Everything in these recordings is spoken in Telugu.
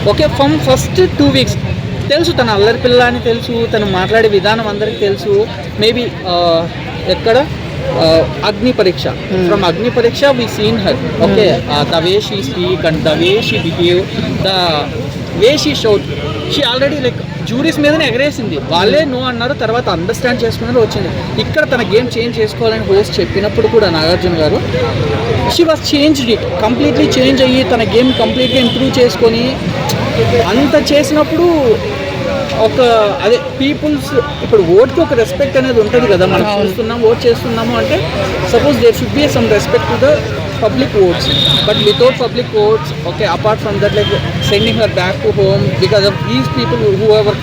ఓకే, ఫ్రమ్ ఫస్ట్ 2 weeks తెలుసు తన అల్లరి పిల్ల అని తెలుసు, తను మాట్లాడే విధానం అందరికీ తెలుసు. మేబీ ఎక్కడ అగ్ని పరీక్ష, from Agni Pariksha we seen her. Okay, the way she speak and the way she behave, the way she shout, she already like juries మీదనే ఎగరేసింది. వాళ్ళే నో అన్నారు, తర్వాత అండర్స్టాండ్ చేసుకున్నారు, వచ్చింది. ఇక్కడ తన గేమ్ చేంజ్ చేసుకోవాలని హోస్ట్ చెప్పినప్పుడు కూడా నాగార్జున గారు she was changed it, completely change అయ్యి తన గేమ్ కంప్లీట్గా ఇంప్రూవ్ చేసుకొని అంత చేసినప్పుడు ఒక అదే పీపుల్స్ ఇప్పుడు ఓట్కి ఒక రెస్పెక్ట్ అనేది ఉంటుంది కదా. మనం చూస్తున్నాం, ఓట్ చేస్తున్నాము అంటే suppose there should be some respect to the public votes, but without public votes, okay, apart from that like sending her back to home because of these people whoever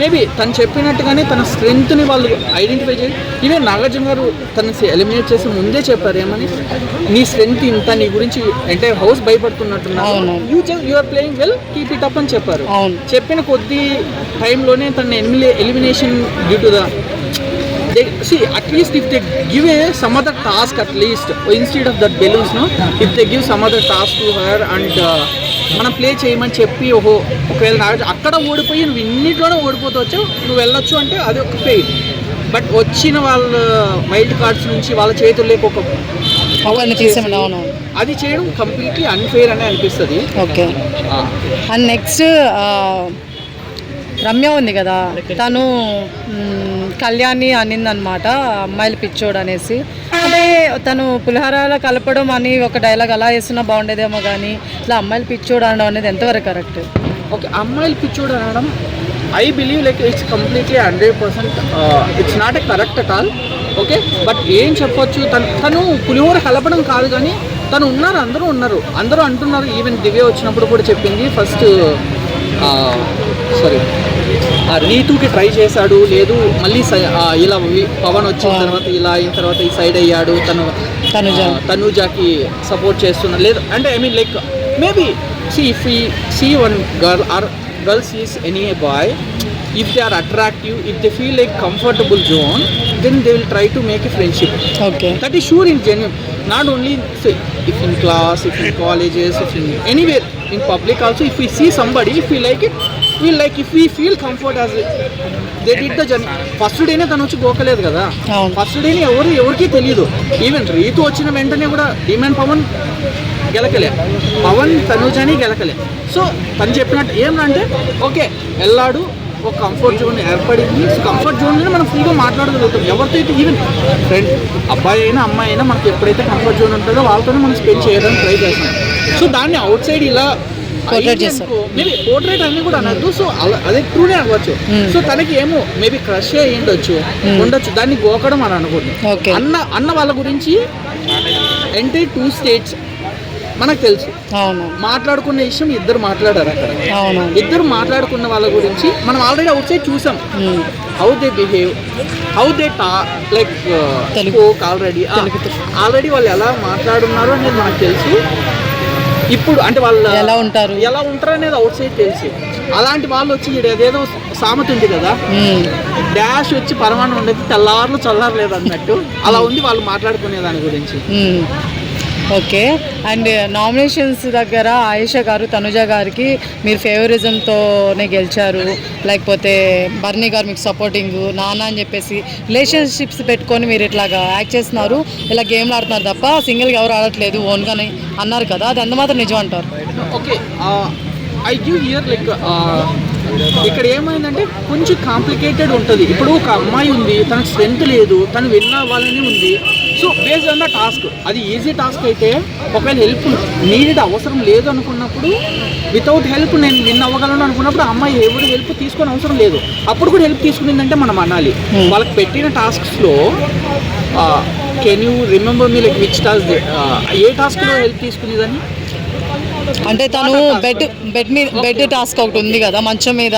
maybe తను చెప్పినట్టుగానే తన స్ట్రెంగ్త్ని వాళ్ళు ఐడెంటిఫై చేసి, ఈవెన్ నాగార్జున గారు తను ఎలిమినేట్ చేసి ముందే చెప్పారు ఏమని, నీ స్ట్రెంగ్త్ ఇంత, నీ గురించి ఎంటైర్ హౌస్ భయపడుతున్నట్టున్నారు, you are playing well, keep it up అని చెప్పారు. చెప్పిన కొద్ది టైంలోనే తన elimination due to the at least if they give some other task, at least instead of that balloons, no, if they give some other task to her and మనం ప్లే చేయమని చెప్పి, ఓహో ఒకవేళ అక్కడ ఓడిపోయి నువ్వు ఇన్నిట్లోనే ఓడిపోతవచ్చు, నువ్వు వెళ్ళొచ్చు అంటే అది ఒక ఫెయిల్. బట్ వచ్చిన వాళ్ళ వైల్డ్ కార్డ్స్ నుంచి వాళ్ళ చేతుల్లోకి ఒక అది చేయడం కంప్లీట్లీ అన్ఫెయిర్ అని అనిపిస్తుంది. ఓకే, అండ్ నెక్స్ట్ రమ్య ఉంది కదా, తను కళ్యాణి అనిందనమాట అమ్మాయిలు పిచ్చోడు అనేసి. అంటే తను పులిహారాల కలపడం అని ఒక డైలాగ్ అలా వేస్తున్నా బాగుండేదేమో, కానీ ఇట్లా అమ్మాయిలు పిచ్చోడు అనడం అనేది ఎంతవరకు కరెక్ట్? ఓకే, అమ్మాయిలు పిచ్చోడు అనడం I believe like it's completely 100% it's not a correct at all. Okay, but ఏం చెప్పొచ్చు, తను పులిహోర కలపడం కాదు, కానీ తను ఉన్నారు, అందరూ అంటున్నారు. ఈవెన్ దివ్య వచ్చినప్పుడు కూడా చెప్పింది, ఫస్ట్ సారీ రీతుకి ట్రై చేశాడు, లేదు మళ్ళీ ఇలా పవన్ వచ్చిన తర్వాత ఇలా అయిన తర్వాత ఈ సైడ్ అయ్యాడు, తనుజాకి సపోర్ట్ చేస్తున్నాడు, లేదు అంటే I mean like maybe if we see one girl or girl sees any boy, if they are attractive, if they feel like comfortable zone, then they will try to make a friendship. Okay, that is sure in genuine, not only say, if in class, if in colleges, if in anywhere in public also, if we see somebody, if we like it, we like, if we feel comfort as they did the journey. First డేనే తను వచ్చి గోకలేదు కదా, ఫస్ట్ డేని ఎవరికి తెలియదు. ఈవెన్ రీతు వచ్చిన వెంటనే కూడా డిమాండ్ పవన్ గెలకలే, పవన్ తనుజని గెలకలే. సో తను చెప్పినట్టు ఏమంటే ఓకే వెళ్ళాడు, ఒక కంఫర్ట్ జోన్ ఏర్పడింది. సో కంఫర్ట్ జోన్లోనే మనం ఫ్రీగా మాట్లాడగలుగుతాం ఎవరితో అయితే, ఈవెన్ ఫ్రెండ్ అబ్బాయి అయినా అమ్మాయి అయినా మనకి ఎప్పుడైతే కంఫర్ట్ జోన్ ఉంటుందో వాళ్ళతోనే మనం స్పెండ్ చేయడానికి ట్రై చేస్తాం. సో దాన్ని అవుట్ సైడ్ ఇలా మేబీ పోర్ట్రేట్ అన్ని కూడా అనద్దు. సో అదే ట్రూనే అవ్వచ్చు. సో తనకి ఏమో మేబీ క్రష్ ఉండొచ్చు, దాన్ని గోకడం అని అనుకోండి. అన్న వాళ్ళ గురించి ఎంటైర్ 2 states మనకు తెలుసు, మాట్లాడుకున్న విషయం ఇద్దరు మాట్లాడారు అక్కడ. ఇద్దరు మాట్లాడుకున్న వాళ్ళ గురించి మనం ఆల్రెడీ అవుట్ సైడ్ చూసాం, how they behave, how they like already వాళ్ళు ఎలా మాట్లాడున్నారు అనేది మనకు తెలుసు. ఇప్పుడు అంటే వాళ్ళు ఎలా ఉంటారు అనేది అవుట్ సైడ్ తెలుసు. అలాంటి వాళ్ళు వచ్చి అదేదో సామెత ఉంది కదా, డాష్ వచ్చి పరమాణం ఉండేది తెల్లారులు చల్లారలేదు అన్నట్టు, అలా ఉంది వాళ్ళు మాట్లాడుకునే దాని గురించి. ఓకే, అండ్ నామినేషన్స్ దగ్గర ఆయేషా గారు తనుజ గారికి మీరు ఫేవరిజంతోనే గెలిచారు, లేకపోతే బర్నీ గారు మీకు సపోర్టింగ్, నాన్న అని చెప్పేసి రిలేషన్షిప్స్ పెట్టుకొని మీరు ఇట్లాగా యాక్ట్ చేస్తున్నారు, ఇలా గేమ్లు ఆడుతున్నారు తప్ప సింగిల్గా ఎవరు ఆడట్లేదు ఓన్గానే అన్నారు కదా, అది ఎంత మాత్రం నిజం అంటారు? Okay, I give here like ఇక్కడ ఏమైందంటే కొంచెం కాంప్లికేటెడ్ ఉంటుంది. ఇప్పుడు ఒక అమ్మాయి ఉంది, తనకు స్ట్రెంత్ లేదు, తను విన్ అవ్వాలని ఉంది. So based on the task, అది ఈజీ టాస్క్ అయితే ఒకవేళ హెల్ప్ నీడెడ్ అవసరం లేదు అనుకున్నప్పుడు, వితౌట్ హెల్ప్ నేను విన్ అవ్వగలను అనుకున్నప్పుడు అమ్మాయి ఎవరు హెల్ప్ తీసుకొని అవసరం లేదు, అప్పుడు కూడా హెల్ప్ తీసుకునిందంటే మనం అనాలి. వాళ్ళకి పెట్టిన టాస్క్స్లో can you remember me like which task, ఏ టాస్క్లో హెల్ప్ తీసుకునేదని? అంటే తను బెడ్ టాస్క్ ఒకటి ఉంది కదా, మంచం మీద